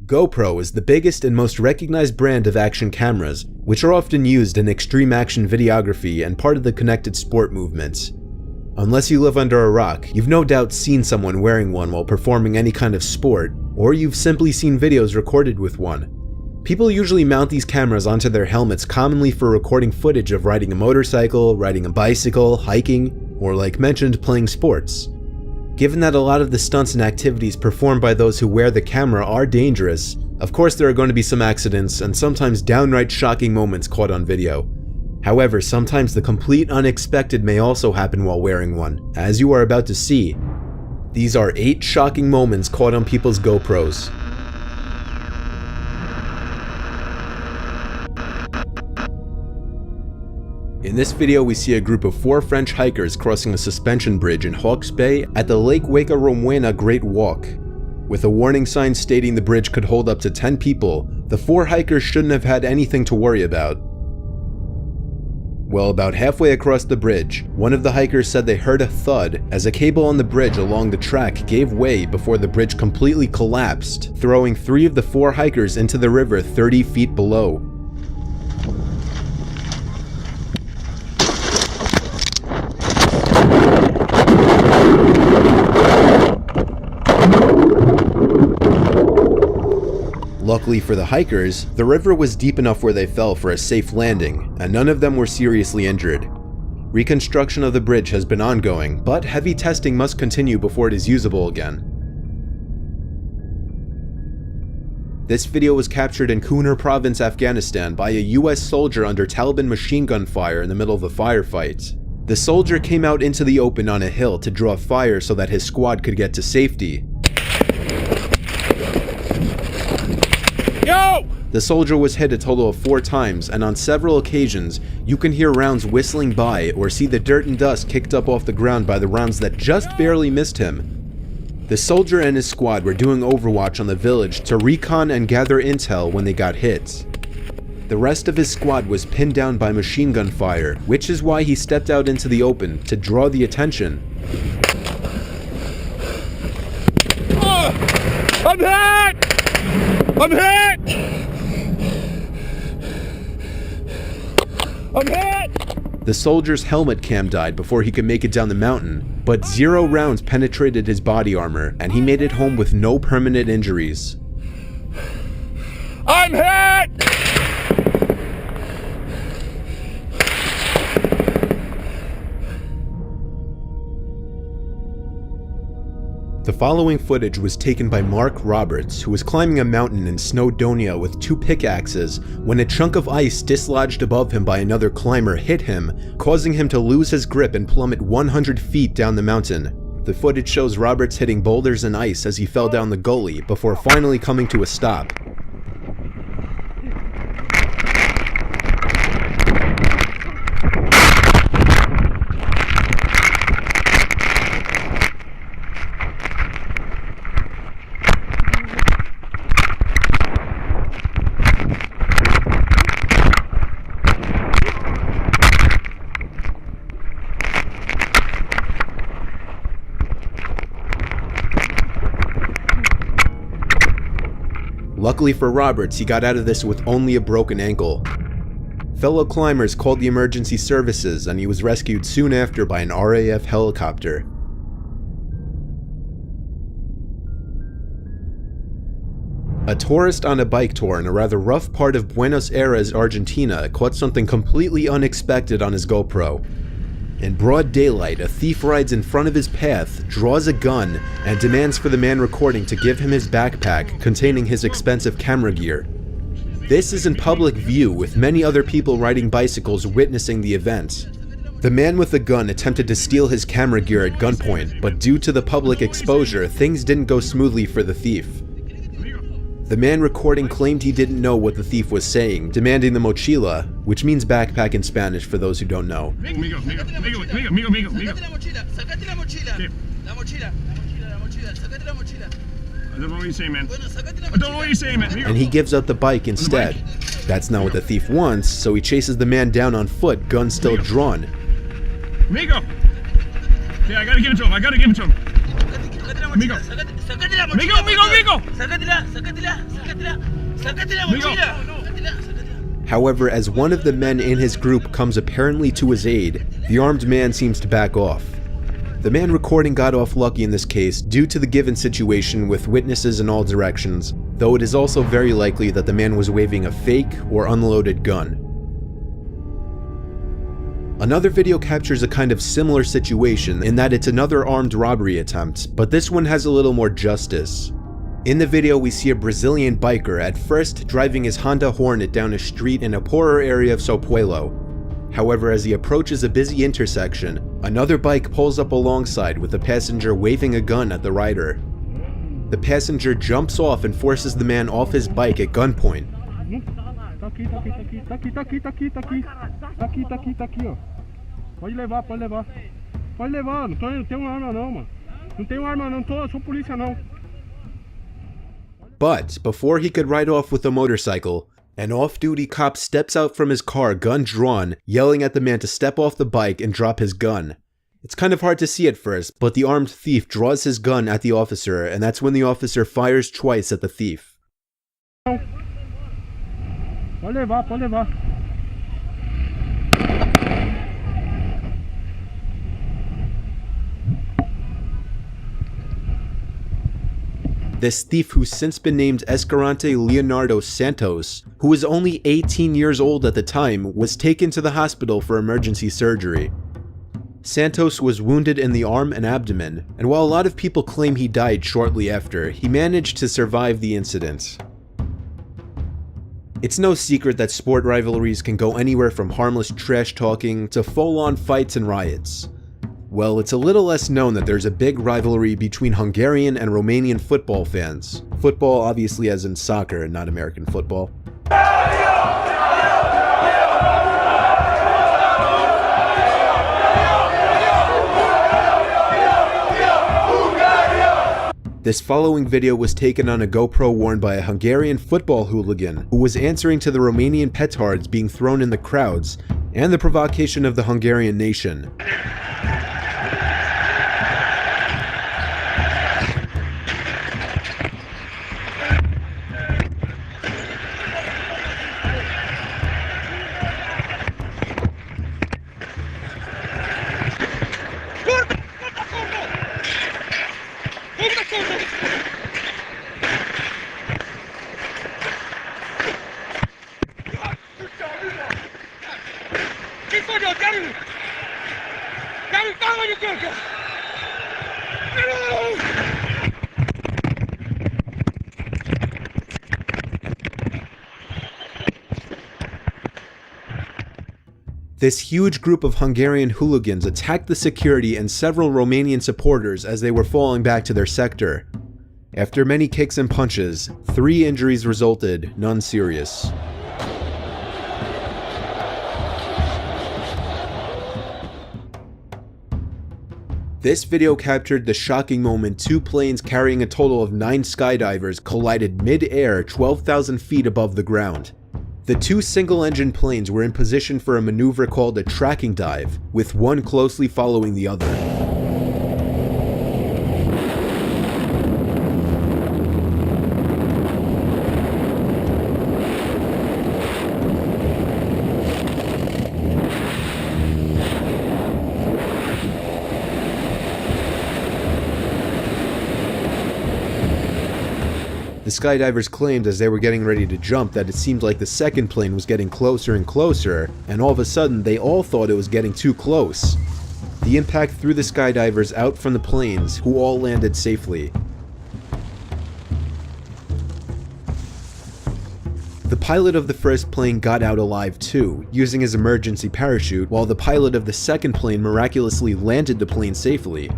GoPro is the biggest and most recognized brand of action cameras, which are often used in extreme action videography and part of the connected sport movement. Unless you live under a rock, you've no doubt seen someone wearing one while performing any kind of sport, or you've simply seen videos recorded with one. People usually mount these cameras onto their helmets commonly for recording footage of riding a motorcycle, riding a bicycle, hiking, or like mentioned, playing sports. Given that a lot of the stunts and activities performed by those who wear the camera are dangerous, of course there are going to be some accidents and sometimes downright shocking moments caught on video. However, sometimes the complete unexpected may also happen while wearing one, as you are about to see. These are 8 shocking moments caught on people's GoPros. In this video, we see a group of 4 French hikers crossing a suspension bridge in Hawke's Bay at the Lake Hueca-Romuena Great Walk. With a warning sign stating the bridge could hold up to 10 people, the 4 hikers shouldn't have had anything to worry about. Well, about halfway across the bridge, one of the hikers said they heard a thud as a cable on the bridge along the track gave way before the bridge completely collapsed, throwing 3 of the 4 hikers into the river 30 feet below. Luckily for the hikers, the river was deep enough where they fell for a safe landing, and none of them were seriously injured. Reconstruction of the bridge has been ongoing, but heavy testing must continue before it is usable again. This video was captured in Kunar Province, Afghanistan by a US soldier under Taliban machine gun fire in the middle of a firefight. The soldier came out into the open on a hill to draw fire so that his squad could get to safety. Yo! The soldier was hit a total of 4 times, and on several occasions, you can hear rounds whistling by or see the dirt and dust kicked up off the ground by the rounds that just barely missed him. The soldier and his squad were doing overwatch on the village to recon and gather intel when they got hit. The rest of his squad was pinned down by machine gun fire, which is why he stepped out into the open to draw the attention. I'm hit! I'm hit! I'm hit! The soldier's helmet cam died before he could make it down the mountain, but 0 rounds penetrated his body armor, and he made it home with no permanent injuries. I'm hit! The following footage was taken by Mark Roberts, who was climbing a mountain in Snowdonia with 2 pickaxes when a chunk of ice dislodged above him by another climber hit him, causing him to lose his grip and plummet 100 feet down the mountain. The footage shows Roberts hitting boulders and ice as he fell down the gully before finally coming to a stop. Luckily for Roberts, he got out of this with only a broken ankle. Fellow climbers called the emergency services and he was rescued soon after by an RAF helicopter. A tourist on a bike tour in a rather rough part of Buenos Aires, Argentina, caught something completely unexpected on his GoPro. In broad daylight, a thief rides in front of his path, draws a gun, and demands for the man recording to give him his backpack containing his expensive camera gear. This is in public view, with many other people riding bicycles witnessing the event. The man with the gun attempted to steal his camera gear at gunpoint, but due to the public exposure, things didn't go smoothly for the thief. The man recording claimed he didn't know what the thief was saying, demanding the mochila, which means backpack in Spanish for those who don't know. I don't know what you're saying, man. I don't know what you're saying, man. And he gives up the bike instead. That's not what the thief wants, so he chases the man down on foot, gun still drawn. Amigo! Yeah, I gotta give it to him. I gotta give it to him. Amigo! Amigo! Amigo! Amigo! However, as one of the men in his group comes apparently to his aid, the armed man seems to back off. The man recording got off lucky in this case due to the given situation with witnesses in all directions, though it is also very likely that the man was waving a fake or unloaded gun. Another video captures a kind of similar situation in that it's another armed robbery attempt, but this one has a little more justice. In the video, we see a Brazilian biker at first driving his Honda Hornet down a street in a poorer area of Sao Paulo. However, as he approaches a busy intersection, another bike pulls up alongside with a passenger waving a gun at the rider. The passenger jumps off and forces the man off his bike at gunpoint. Pode levar, pode levar. Pode levar, não tenho arma não, mano. Não tenho arma não, sou polícia não. But before he could ride off with the motorcycle, an off-duty cop steps out from his car, gun drawn, yelling at the man to step off the bike and drop his gun. It's kind of hard to see at first, but the armed thief draws his gun at the officer, and that's when the officer fires twice at the thief. Pode levar, pode levar. This thief, who's since been named Escarante Leonardo Santos, who was only 18 years old at the time, was taken to the hospital for emergency surgery. Santos was wounded in the arm and abdomen, and while a lot of people claim he died shortly after, he managed to survive the incident. It's no secret that sport rivalries can go anywhere from harmless trash talking to full-on fights and riots. Well, it's a little less known that there's a big rivalry between Hungarian and Romanian football fans. Football obviously as in soccer and not American football. This following video was taken on a GoPro worn by a Hungarian football hooligan who was answering to the Romanian petards being thrown in the crowds and the provocation of the Hungarian nation. This huge group of Hungarian hooligans attacked the security and several Romanian supporters as they were falling back to their sector. After many kicks and punches, 3 injuries resulted, none serious. This video captured the shocking moment 2 planes carrying a total of 9 skydivers collided mid-air 12,000 feet above the ground. The 2 single-engine planes were in position for a maneuver called a tracking dive, with one closely following the other. The skydivers claimed as they were getting ready to jump that it seemed like the second plane was getting closer and closer, and all of a sudden they all thought it was getting too close. The impact threw the skydivers out from the planes, who all landed safely. The pilot of the first plane got out alive too, using his emergency parachute, while the pilot of the second plane miraculously landed the plane safely.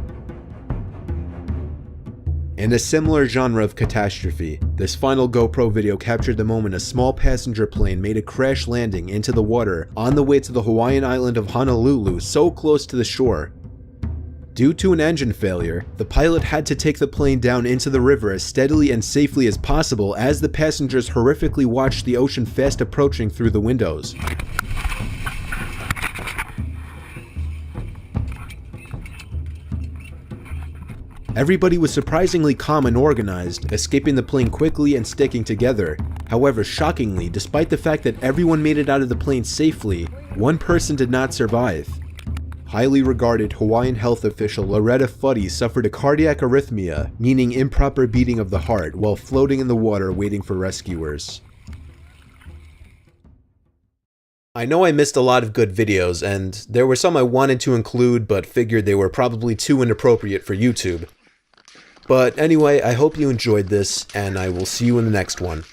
In a similar genre of catastrophe, this final GoPro video captured the moment a small passenger plane made a crash landing into the water on the way to the Hawaiian island of Honolulu, so close to the shore. Due to an engine failure, the pilot had to take the plane down into the river as steadily and safely as possible as the passengers horrifically watched the ocean fast approaching through the windows. Everybody was surprisingly calm and organized, escaping the plane quickly and sticking together. However, shockingly, despite the fact that everyone made it out of the plane safely, one person did not survive. Highly regarded Hawaiian health official Loretta Fuddy suffered a cardiac arrhythmia, meaning improper beating of the heart, while floating in the water waiting for rescuers. I know I missed a lot of good videos, and there were some I wanted to include but figured they were probably too inappropriate for YouTube. But anyway, I hope you enjoyed this, and I will see you in the next one.